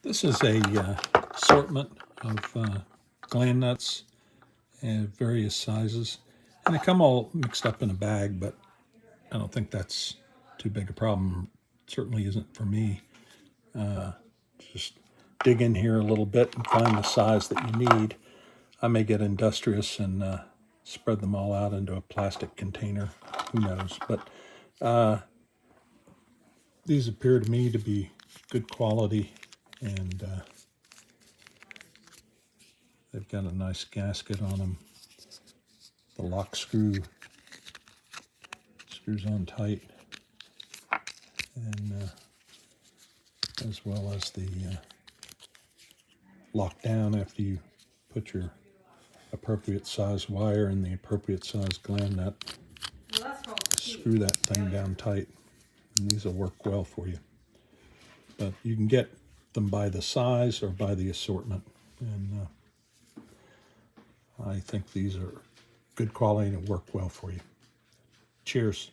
This is a assortment of gland nuts and various sizes. And they come all mixed up in a bag, but I don't think that's too big a problem. It certainly isn't for me. Just dig in here a little bit and find the size that you need. I may get industrious and spread them all out into a plastic container. Who knows? But these appear to me to be good quality, and they've got a nice gasket on them. The lock screws on tight, and as well as the lock down after you put your appropriate size wire in the appropriate size gland nut. Screw that thing down tight, and these will work well for you. But you can get them by the size or by the assortment, and I think these are good quality and work well for you. Cheers.